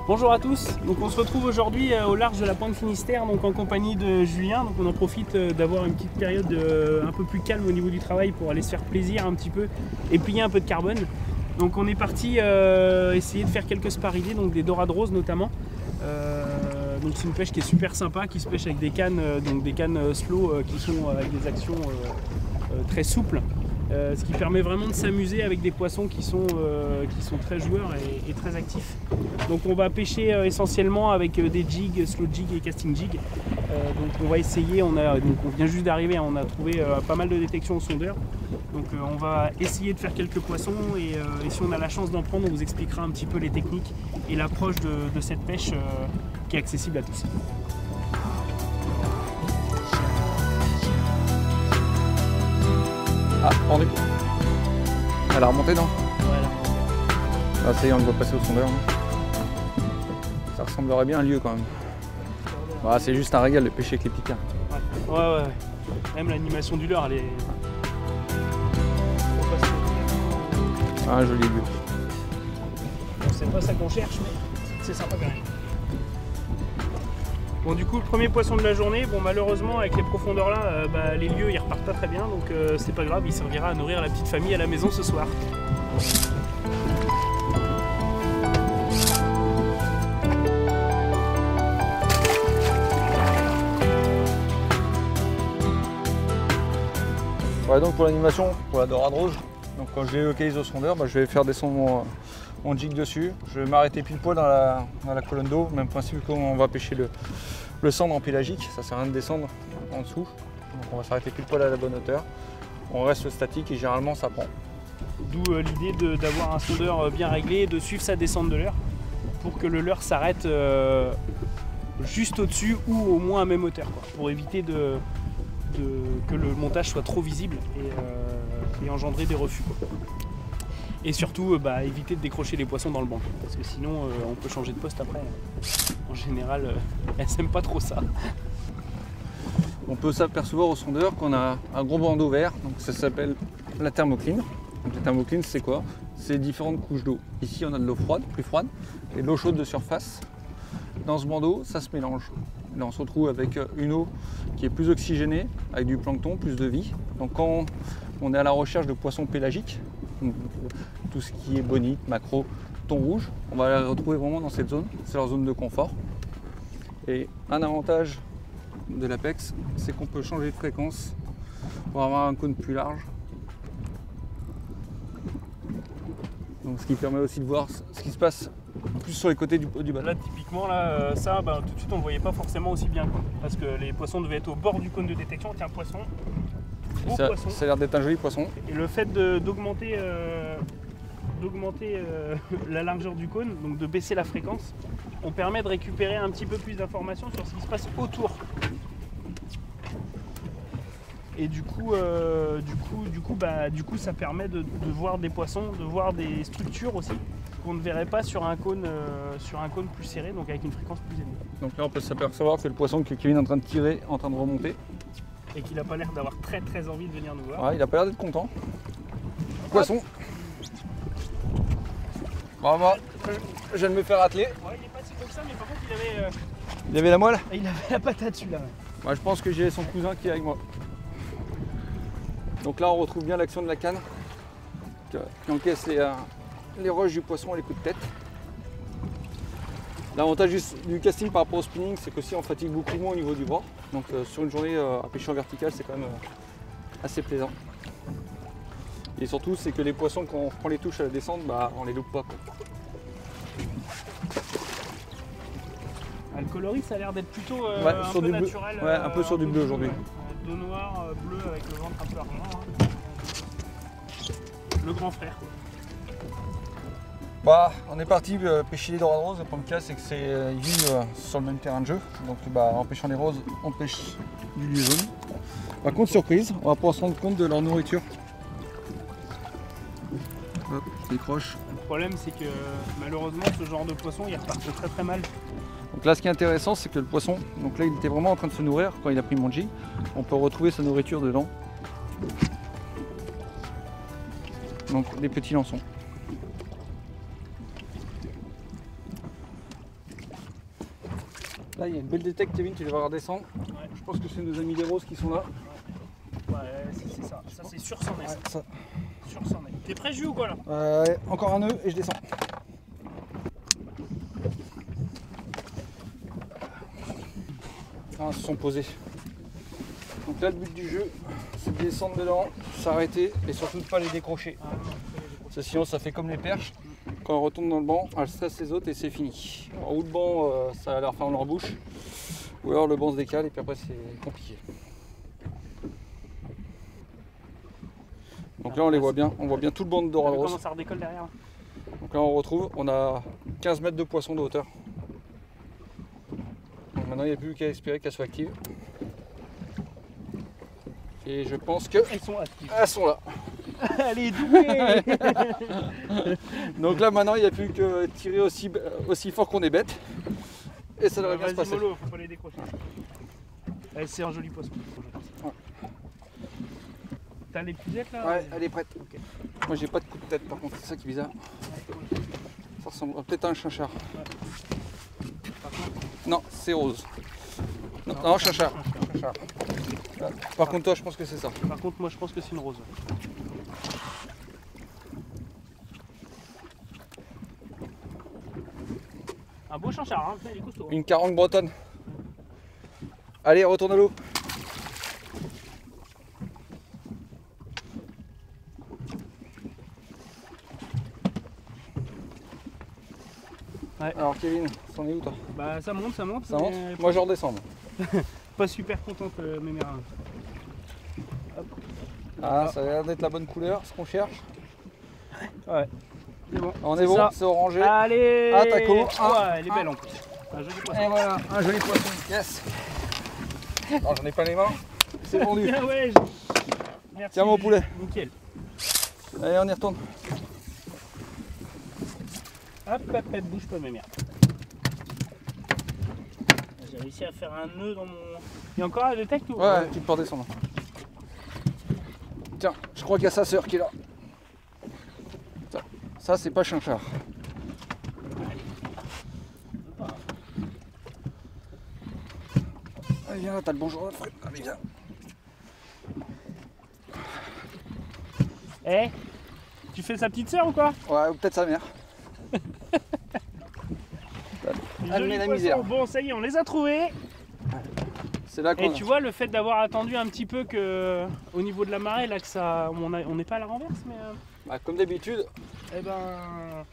Bonjour à tous, donc on se retrouve aujourd'hui au large de la Pointe Finistère, donc en compagnie de Julien. Donc on en profite d'avoir une petite période un peu plus calme au niveau du travail pour aller se faire plaisir un petit peu et plier un peu de carbone. Donc on est parti essayer de faire quelques sparidés, donc des dorades roses notamment. Donc c'est une pêche qui est super sympa, qui se pêche avec des cannes, donc des cannes slow qui sont avec des actions très souples. Ce qui permet vraiment de s'amuser avec des poissons qui sont très joueurs et très actifs. Donc on va pêcher essentiellement avec des jigs, slow jig et casting jig. Donc on va essayer, on vient juste d'arriver, on a trouvé pas mal de détections au sondeur. Donc on va essayer de faire quelques poissons et si on a la chance d'en prendre, on vous expliquera un petit peu les techniques et l'approche de cette pêche qui est accessible à tous. Ah, pendu. Elle a remonté, non? Ouais, là, Ah, ça y est, on le voit passer au sondeur. Ça ressemblerait bien à un lieu quand même. Ah, c'est juste un régal de pêcher avec les piquants. ouais. Même l'animation du leurre, elle est... Ah, un joli lieu. Bon, c'est pas ça qu'on cherche, mais c'est sympa quand même. Bon, du coup, le premier poisson de la journée, bon, malheureusement, avec les profondeurs là, les lieux ils repartent pas très bien, donc c'est pas grave, il servira à nourrir la petite famille à la maison ce soir. Ouais, donc pour l'animation, pour la dorade rose, donc quand je délocalise au sondeur, je vais faire descendre mon jig dessus. Je vais m'arrêter pile poil dans la colonne d'eau, même principe qu'on va pêcher le cendre en pélagique, ça sert à rien de descendre en dessous. Donc on va s'arrêter pile poil à la bonne hauteur. On reste statique et généralement ça prend. D'où l'idée d'avoir un sondeur bien réglé et de suivre sa descente de leurre pour que le leurre s'arrête juste au-dessus ou au moins à même hauteur, quoi, pour éviter que le montage soit trop visible et engendrer des refus, quoi. Et surtout éviter de décrocher les poissons dans le banc, parce que sinon on peut changer de poste après. En général, elles n'aiment pas trop ça. On peut s'apercevoir au sondeur qu'on a un gros bandeau vert, donc ça s'appelle la thermocline. Donc la thermocline, c'est quoi? C'est différentes couches d'eau. Ici on a de l'eau froide, plus froide, et de l'eau chaude de surface. Dans ce bandeau, ça se mélange. Là on se retrouve avec une eau qui est plus oxygénée, avec du plancton, plus de vie. Donc quand on est à la recherche de poissons pélagiques, donc tout ce qui est bonite, maquereau, thon rouge, on va les retrouver vraiment dans cette zone. C'est leur zone de confort. Et un avantage de l'Apex, c'est qu'on peut changer de fréquence pour avoir un cône plus large. Donc, ce qui permet aussi de voir ce qui se passe plus sur les côtés du bateau. Là typiquement là, ça tout de suite on ne voyait pas forcément aussi bien, quoi, parce que les poissons devaient être au bord du cône de détection. Tiens, poisson, beau poisson. Ça a l'air d'être un joli poisson. Et le fait d'augmenter la largeur du cône, donc de baisser la fréquence, on permet de récupérer un petit peu plus d'informations sur ce qui se passe autour. Et du coup, ça permet de voir des poissons, de voir des structures aussi qu'on ne verrait pas sur un cône plus serré, donc avec une fréquence plus élevée. Donc là on peut s'apercevoir que c'est le poisson que Kevin est en train de tirer, en train de remonter. Et qu'il n'a pas l'air d'avoir très envie de venir nous voir. Ouais, il n'a pas l'air d'être content. Poisson. Bravo, je viens de me faire atteler. Ouais, il n'est pas si gros que ça, mais par contre Il avait la moelle. il avait la patate celui-là. Ouais, je pense que j'ai son cousin qui est avec moi. Donc là on retrouve bien l'action de la canne qui encaisse les roches du poisson et les coups de tête. L'avantage du casting par rapport au spinning, c'est qu'aussi on fatigue beaucoup moins au niveau du bras. Donc sur une journée à pêcher en vertical, c'est quand même assez plaisant. Et surtout, c'est que les poissons, quand on reprend les touches à la descente, on les loupe pas, quoi. Le coloris, ça a l'air d'être plutôt un peu naturel. Ouais, un peu sur du bleu aujourd'hui. Dos noir, bleu avec le ventre un peu argent. Le grand frère, quoi. On est parti pêcher les dorades roses. Le problème qu'il y a, c'est que ils vivent sur le même terrain de jeu. Donc en pêchant les roses, on pêche du lieu jaune. Par contre, surprise, on va pouvoir se rendre compte de leur nourriture. Hop, je décroche. Le problème, c'est que malheureusement, ce genre de poisson, il repart très mal. Donc là, ce qui est intéressant, c'est que le poisson, donc là, il était vraiment en train de se nourrir quand il a pris mon jig. On peut retrouver sa nourriture dedans. Donc des petits lançons. Là, il y a une belle détecte, Kevin, tu vas voir descendre. Ouais. Je pense que c'est nos amis des roses qui sont là. Ouais, c'est ça. Ça, c'est sûr c'en est. Ouais, ça. Sûr c'en est. T'es prêt, Jules, ou quoi là? Ouais, encore un nœud et je descends. Ah, ils se sont posés. Donc là, le but du jeu, c'est de descendre dedans, s'arrêter et surtout de ne pas les décrocher. Ah, non, faut les décrocher. Parce que sinon, ça fait comme les perches. Quand on retourne dans le banc, elles stressent les autres et c'est fini. En haut de banc, ça va leur faire leur bouche. Ou alors le banc se décale et puis après, c'est compliqué. Donc là, on les voit bien. On voit bien tout le banc de dorade rose. Comment ça redécolle derrière là? Donc là, on retrouve, on a 15 mètres de poisson de hauteur. Donc maintenant, il n'y a plus qu'à espérer qu'elle soit active. Et je pense que Elles sont actives. elles sont là. Elle est douée. Donc là, maintenant, il n'y a plus que tirer aussi fort qu'on est bête. Et ça devrait bien se Vas-y passer. mollo, faut pas les décrocher. C'est un joli poisson. Ouais. T'as les puzettes là? Ouais, elle est prête. Ok. Moi, j'ai pas de coup de tête, par contre, c'est ça qui est bizarre. Ça ressemble peut-être à un chinchard. Par contre, Non, c'est rose. Non, chinchard. Chinchard. Par contre, toi, je pense que c'est ça. Par contre, moi je pense que c'est une rose. Un beau chinchard, hein, il est costaud. Une carangue bretonne. Allez, retourne à l'eau. Ouais. Alors, Kevin, c'en est où toi? Bah ça monte, Ça monte? mais Moi, je redescends. pas super contente mes mères. Ah, ça a l'air d'être la bonne couleur, ce qu'on cherche. Ouais. C'est bon. On est bon, ça. c'est orangé. Allez. Ah, taco. Ouais, elle est belle en plus. Un joli poisson. Et voilà, un joli poisson. Yes. Alors, j'en ai pas les mains. C'est vendu. Ah ouais, merci. Tiens mon poulet. Nickel. Allez, on y retourne. Hop, hop, hop, bouge pas mes mères. J'ai réussi à faire un nœud dans mon... Il y a encore un détecte ou... Ouais, tu peux redescendre. Tiens, je crois qu'il y a sa sœur qui est là. Ça c'est pas chinchard. Allez, viens là, t'as le bonjour Alfred. Allez, viens. Eh, tu fais sa petite sœur ou quoi? Ouais, ou peut-être sa mère. Elle met la Joli misère. poisson. Bon, ça y est, on les a trouvés. C'est là Et qu'on tu vois, le fait d'avoir attendu un petit peu que, au niveau de la marée, là, que ça, on n'est pas à la renverse, mais... Bah, comme d'habitude. Eh ben...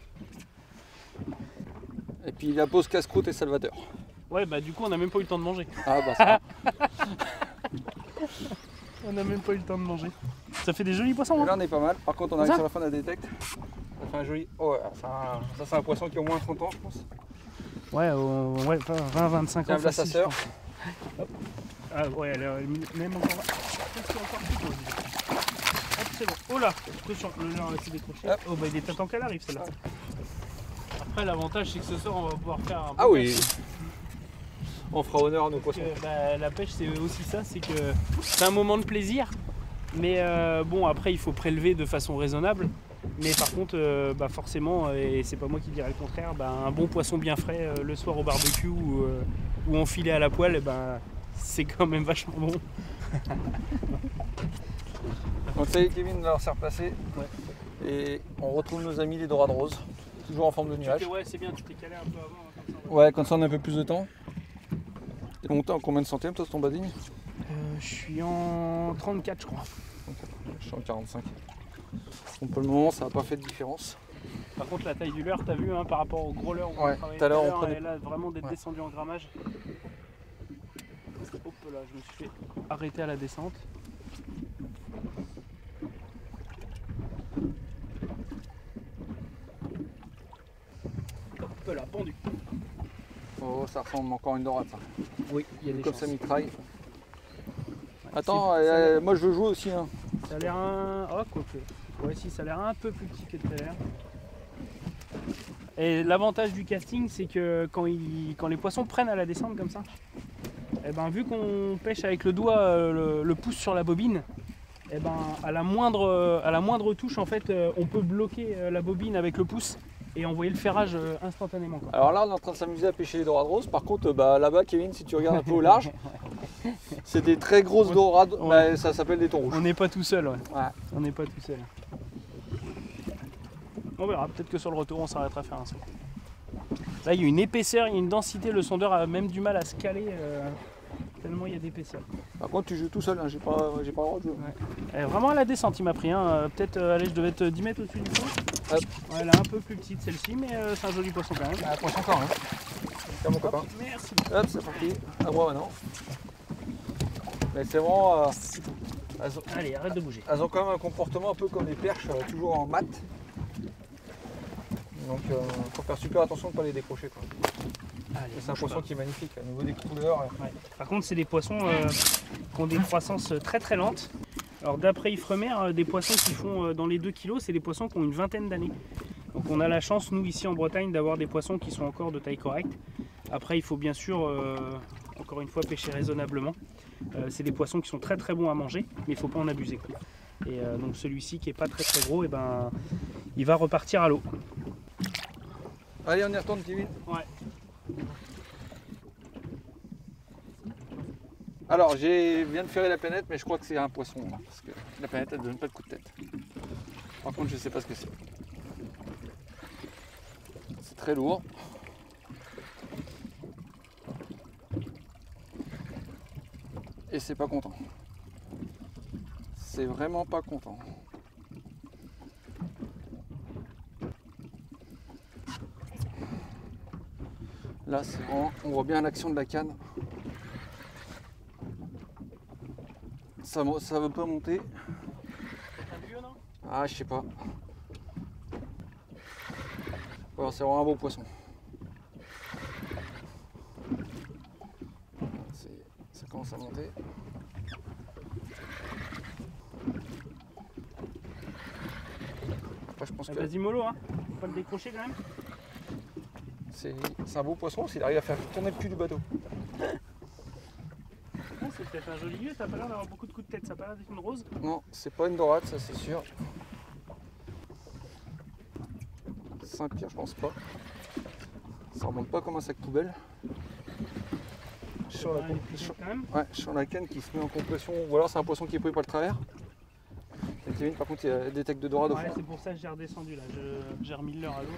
Et puis la pause casse-croûte et salvateur. Ouais, bah du coup, on n'a même pas eu le temps de manger. Ah bah ça va. On n'a même pas eu le temps de manger. Ça fait des jolis poissons, Et hein. là on est pas mal. Par contre on arrive Ça sur la fin de la détecte. Ça fait un joli... Oh, ouais, ça c'est un poisson qui a au moins 30 ans je pense. Ouais, ouais, 20-25 ans. Tiens, là sa facile, sœur. je pense. Ah ouais, elle est même encore là. Je pense qu'il y a encore plus gros. Hop, c'est bon. Oh là, attention, le leurre a été décroché. Hop. Oh bah il est temps qu'elle arrive celle-là. Après l'avantage c'est que ce soir on va pouvoir faire un Ah oui. On fera honneur à nos Parce poissons. que, bah, la pêche c'est aussi ça, c'est que c'est un moment de plaisir. Mais bon après il faut prélever de façon raisonnable. Mais par contre bah, forcément, et c'est pas moi qui dirais le contraire, bah, un bon poisson bien frais le soir au barbecue ou en filet à la poêle, bah, c'est quand même vachement bon. Donc ça y est Kevin, là on s'est replacé. Ouais. Et on retrouve nos amis les dorades roses. Toujours en forme de nuage. Ouais c'est bien, tu t'es calé un peu avant. Comme ça, Ouais, comme ça on a un peu plus de temps. T'es monté en combien de centièmes toi sur ton bading? je suis en 34 je crois. Je suis en 45. Donc pour le moment ça n'a pas fait de différence. Par contre la taille du leurre, t'as vu hein, par rapport au gros leurre où Ouais, on travaillait tout à l'heure, on l'heure, prenait- et là vraiment d'être Ouais. descendu en grammage. Hop là, je me suis fait arrêter à la descente. Hop là, pendu. Oh, ça ressemble encore à une dorade ça. Oui, il y a des Comme chances. ça mitraille. Ouais, Attends, c'est- moi je veux jouer aussi. Hein. ça a l'air un... Oh, quoique. Ouais, si, ça a l'air un peu plus petit que tout à l'heure. Et l'avantage du casting, c'est que quand les poissons prennent à la descente comme ça, et ben, vu qu'on pêche avec le doigt, le pouce sur la bobine, et ben, à la moindre touche, en fait, on peut bloquer la bobine avec le pouce. et envoyer le ferrage instantanément, quoi. Alors là, on est en train de s'amuser à pêcher les dorades roses. Par contre, là-bas, Kevin, si tu regardes un peu au large, c'est des très grosses dorades. Ouais. Bah, ça s'appelle des thons rouges. On n'est pas tout seul, ouais. Ouais. On n'est pas tout seul. On verra, peut-être que sur le retour, on s'arrêtera à faire un saut. Là, il y a une épaisseur, il y a une densité, le sondeur a même du mal à se caler, tellement il y a d'épaisseur. Par contre, tu joues tout seul, hein. J'ai pas le droit de jouer. Ouais. Vraiment à la descente, il m'a pris. Peut-être, allez, je devais être 10 mètres au-dessus du fond. Hop. Ouais, elle est un peu plus petite celle-ci, mais c'est un joli poisson quand même. Ah, poisson encore, hein. Tiens, mon copain. Merci. Hop, c'est parti. À moi maintenant. Mais c'est vraiment. Allez, arrête de bouger. Elles ont quand même un comportement un peu comme les perches, toujours en mat. Donc il faut faire super attention de ne pas les décrocher, quoi. Allez, C'est un poisson qui est magnifique, au niveau des couleurs. Ouais. Par contre, c'est des poissons qui ont des croissances très très lentes. Alors d'après Ifremer, des poissons qui font dans les 2 kg, c'est des poissons qui ont une vingtaine d'années. Donc on a la chance, nous ici en Bretagne, d'avoir des poissons qui sont encore de taille correcte. Après, il faut bien sûr, encore une fois, pêcher raisonnablement. C'est des poissons qui sont très très bons à manger, mais il ne faut pas en abuser, quoi. Et donc celui-ci qui n'est pas très très gros, et ben, il va repartir à l'eau. Allez, on y retourne, Kevin. Ouais. Alors, je viens de ferrer la planète, mais je crois que c'est un poisson, là, parce que la planète, elle ne donne pas de coup de tête. Par contre, je ne sais pas ce que c'est. C'est très lourd. Et c'est pas content. C'est vraiment pas content. Là, c'est vraiment, on voit bien l'action de la canne. Ça veut pas monter. Un vieux, non? Ah, je sais pas. Alors, c'est vraiment un beau poisson. Ça commence à monter. Après, je pense que Vas-y mollo, hein. Faut pas le décrocher quand même. c'est un beau poisson s'il arrive à faire tourner le cul du bateau. Ah, c'est peut-être un joli vieux, t'as pas l'air d'avoir beaucoup de coups de tête, ça a pas l'air d'être une rose. Non, c'est pas une dorade, ça c'est sûr. Saint-Pierre, je pense pas. Ça remonte pas comme un sac poubelle. Sur la, Ouais, il est plus sur- quand même. ouais, sur la canne qui se met en compression, ou alors c'est un poisson qui est pris par le travers. Et Kevin, par contre, il y a des têtes de dorade au Ouais, fond. c'est pour ça que j'ai redescendu là, j'ai remis l'heure à l'eau.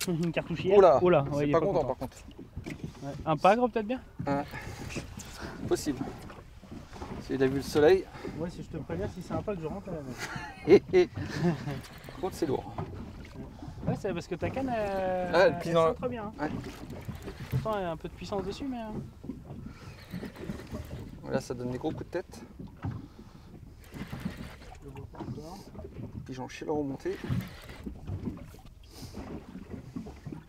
Une cartouchière. Oh là, ouais, c'est il est pas content par contre. Ouais. Un pagre peut-être bien. Possible. S'il a vu le soleil. Ouais, si je te préviens, si c'est un pagre, je rentre à la main. Par contre, c'est lourd. Ouais, c'est parce que ta canne, elle plie dans très bien. Hein. Ouais. Pourtant, il y a un peu de puissance dessus, mais. Là, ça donne des gros coups de tête. Je le vois pas encore. Puis j'en chie la remontée.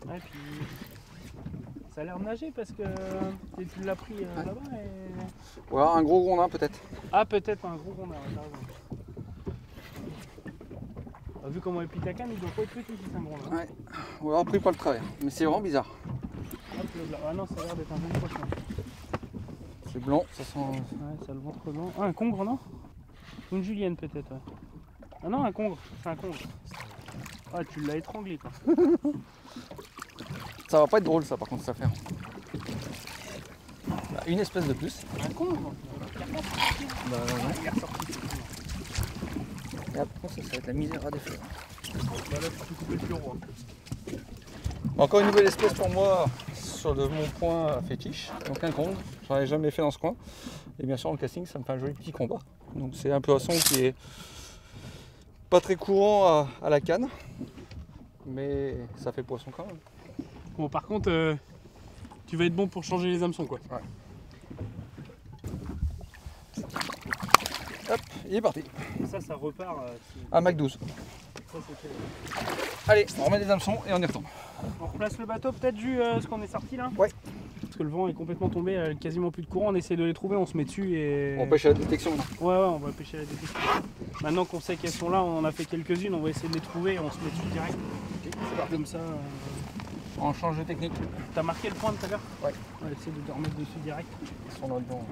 Ouais, puis. Ça a l'air de nager parce que tu l'as pris là-bas et. Ou alors un gros grondin peut-être. Ah, peut-être un gros rondin, ouais, t'as raison. Vu comment elle plie ta canne, il doit pas être petit si c'est un grondin. Ouais. Ou alors pris par le travers. Mais c'est vraiment bizarre. Hop, le blanc. Ah non, ça a l'air d'être un joli poisson. C'est blanc, ça sent. Ouais, ça a le ventre blanc. Ah, un congre, non? Une julienne peut-être, ouais. Ah non, un congre, c'est un congre. Ah, tu l'as étranglé, quoi. Ça va pas être drôle ça par contre cette affaire. Bah, une espèce de plus. Un congre? Bah ouais. Il est ressorti. Et après ça va être la misère à défaire. Bah là, tu peux couper le plus gros. Encore une nouvelle espèce pour moi sur mon point fétiche. Donc un congre. J'en ai jamais fait dans ce coin. Et bien sûr en casting ça me fait un joli petit combat. Donc c'est un poisson qui est pas très courant à la canne. Mais ça fait poisson quand même. Bon, par contre, tu vas être bon pour changer les hameçons, quoi. Ouais. Hop, il est parti. Ça repart. Un Mac 12. Ça, c'était- Allez, on remet les hameçons et on y retourne. On replace le bateau, peut-être, vu ce qu'on est sorti là? Ouais. Parce que le vent est complètement tombé, quasiment plus de courant. On essaie de les trouver, on se met dessus et. On pêche à la détection maintenant. Ouais, on va pêcher à la détection. Maintenant qu'on sait qu'elles sont là, on en a fait quelques-unes, on va essayer de les trouver et on se met dessus direct. C'est parti. Comme ça. On change de technique. T'as marqué le point tout à l'heure? Ouais. On va essayer de te remettre dessus direct. Ils sont là-dedans.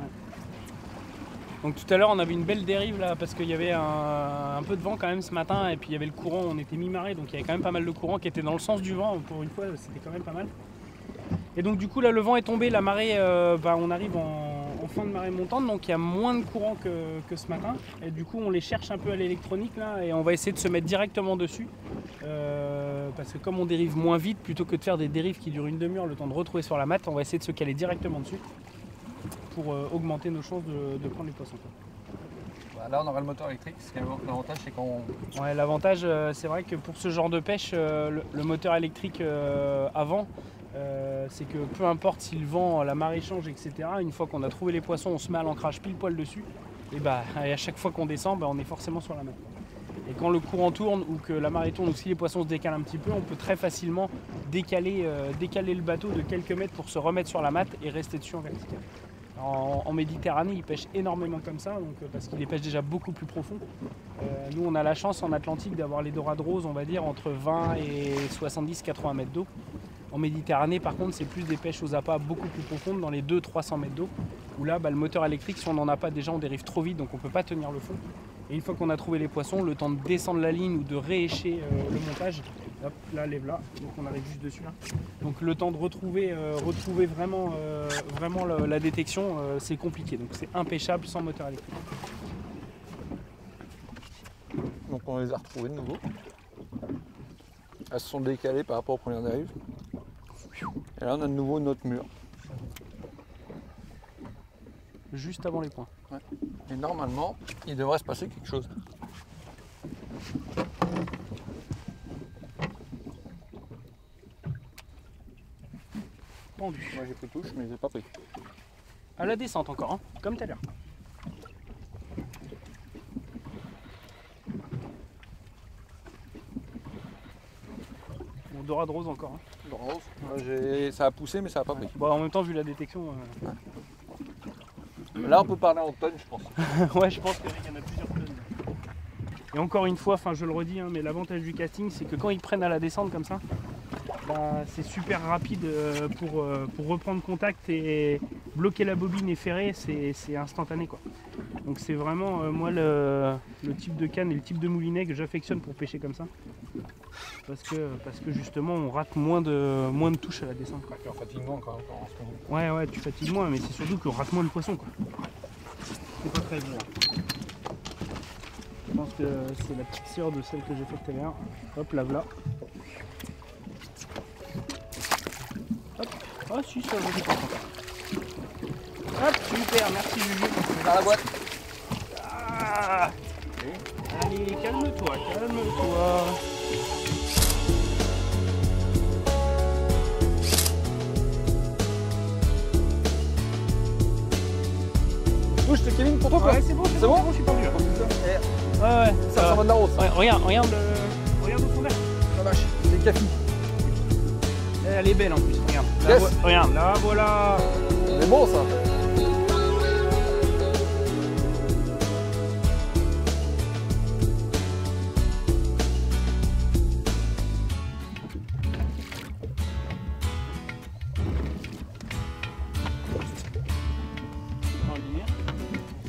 Donc tout à l'heure on avait une belle dérive là parce qu'il y avait un peu de vent quand même ce matin et puis il y avait le courant, on était mi-marée donc il y avait quand même pas mal de courant qui était dans le sens du vent, pour une fois c'était quand même pas mal. Et donc du coup là le vent est tombé, la marée, on arrive en fin de marée montante donc il y a moins de courant que ce matin et du coup on les cherche un peu à l'électronique là et on va essayer de se mettre directement dessus parce que comme on dérive moins vite, plutôt que de faire des dérives qui durent une demi-heure le temps de retrouver sur la matte, on va essayer de se caler directement dessus pour augmenter nos chances de prendre les poissons. Là on aura le moteur électrique, l'avantage c'est qu'on... Ouais, l'avantage c'est vrai que pour ce genre de pêche, le moteur électrique avant, c'est que peu importe si le vent, la marée change, etc., une fois qu'on a trouvé les poissons, on se met à l'ancrage pile poil dessus, et à chaque fois qu'on descend, on est forcément sur la matte. Et quand le courant tourne ou que la marée tourne ou si les poissons se décalent un petit peu, on peut très facilement décaler le bateau de quelques mètres pour se remettre sur la matte et rester dessus en vertical. En Méditerranée, ils pêchent énormément comme ça, donc, parce qu'ils les pêchent déjà beaucoup plus profond. Nous, on a la chance en Atlantique d'avoir les dorades roses, on va dire, entre 20 et 70-80 mètres d'eau. En Méditerranée, par contre, c'est plus des pêches aux appâts beaucoup plus profondes, dans les 200-300 mètres d'eau, où là, le moteur électrique, si on n'en a pas déjà, on dérive trop vite, donc on ne peut pas tenir le fond. Et une fois qu'on a trouvé les poissons, le temps de descendre la ligne ou de réécher le montage, hop, là, lève là, donc on arrive juste dessus là. Donc le temps de retrouver vraiment la détection, c'est compliqué, donc c'est impêchable sans moteur électrique. Donc on les a retrouvés de nouveau. Elles se sont décalées par rapport aux premières dérives. Et là on a de nouveau notre mur. Juste avant les points. Ouais. Et normalement, il devrait se passer quelque chose. Pendu. Moi j'ai pris touche, mais j'ai pas pris. À la descente encore, hein, comme tout à l'heure. Bon, dorade rose encore. Hein. Rose. Ça a poussé, mais ça n'a pas pris. Bon, en même temps, vu la détection. Là, on peut parler en tonnes, je pense. Ouais, je pense qu'il y en a plusieurs tonnes. Et encore une fois, je le redis, hein, mais l'avantage du casting, c'est que quand ils prennent à la descente comme ça, c'est super rapide pour reprendre contact et bloquer la bobine et ferrer, c'est instantané, quoi. Donc c'est vraiment moi le type de canne et le type de moulinet que j'affectionne pour pêcher comme ça. Parce que justement on rate moins de touches à la descente. Et on fatigue moins quand même en ce moment. Ouais, tu fatigues moins, mais c'est surtout qu'on rate moins le poisson, quoi. C'est pas très bon. Je pense que c'est la petite sœur de celle que j'ai faite tout à l'heure. Hop, la voilà. Hop. Ah si, ça va, j'ai pas encore. Hop, super, merci Juju. C'est dans la boîte. Ah. Allez, calme-toi, calme-toi. Touche, c'est Kevin pour toi quoi. Ouais, c'est bon, je suis tendu. Ouais, ça va de la rose. Ouais, regarde au fond d'air. La vache, c'est café. Elle est belle en plus, regarde. Yes. Regarde, là voilà. C'est bon ça.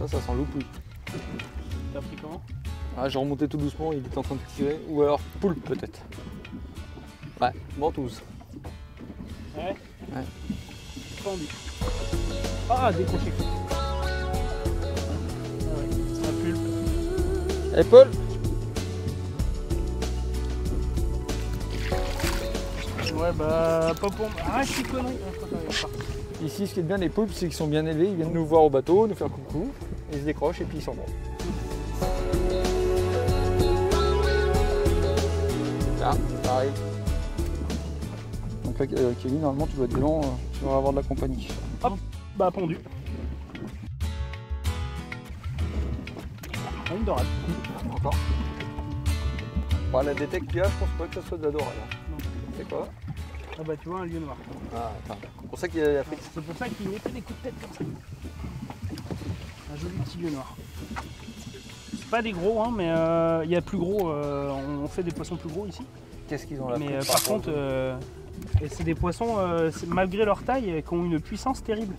Ça sent l'oupouille. T'as pris comment? Ah, j'ai remonté tout doucement, il est en train de tirer. Ou alors poulpe peut-être. Ouais, ventouse. Ouais. Pendu. Ah, décroché. Ah ouais, c'est un pulpe. Allez Paul. Ouais pas pour... Ah je suis connerie. Ici, ce qui est bien des poulpes, c'est qu'ils sont bien élevés, ils viennent nous voir au bateau, nous faire coucou, ils se décrochent et puis ils s'en vont. Là, ça arrive. Donc là, Kevin, normalement, tu dois être devant, tu vas avoir de la compagnie. Hop, pendu. Une dorade. Encore. Bon, la détecte qu'il y a, je pense pas que ça soit de la dorade. Non. C'est quoi? Ah bah tu vois un lieu noir. Ah, attends. C'est pour ça qu'il y a Afrique. C'est pour ça qu'il mettait des coups de tête comme ça. Un joli petit lieu noir. C'est pas des gros, hein, mais il y a plus gros. On fait des poissons plus gros ici. Qu'est-ce qu'ils ont là? Mais par contre, Et c'est des poissons, malgré leur taille, qui ont une puissance terrible.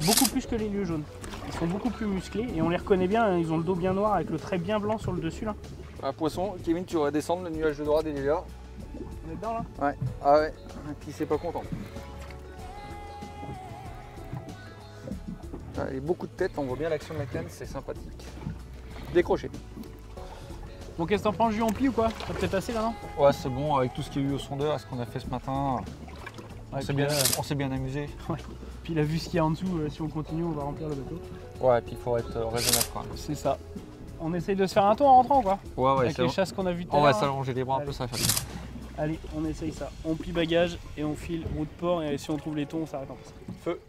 Beaucoup plus que les lieux jaunes. Ils sont beaucoup plus musclés et on les reconnaît bien, hein, ils ont le dos bien noir avec le trait bien blanc sur le dessus là. Un poisson, Kevin, tu vas descendre le nuage de dorade et lilas. On est dedans là? Ouais, ah ouais, qui c'est pas content. Et beaucoup de tête, on voit bien l'action de la canne, c'est sympathique. Décroché. Bon, qu'est-ce que t'en penses, Jules, on plie ou quoi? T'as peut-être assez là, non? Ouais, c'est bon, avec tout ce qu'il y a eu au sondeur et ce qu'on a fait ce matin, on s'est bien amusé. Ouais. Puis la vue ce qu'il y a en dessous, si on continue, on va remplir le bateau. Ouais, et puis il faut être raisonnable quand même. C'est ça. On essaye de se faire un tour en rentrant ou quoi? Ouais, avec les chasses qu'on a vues tout à On l'heure. va s'allonger les bras un peu, ça va faire bien. Allez, on essaye ça. On plie bagage et on file route port et si on trouve les thons, on s'arrête en face. Feu.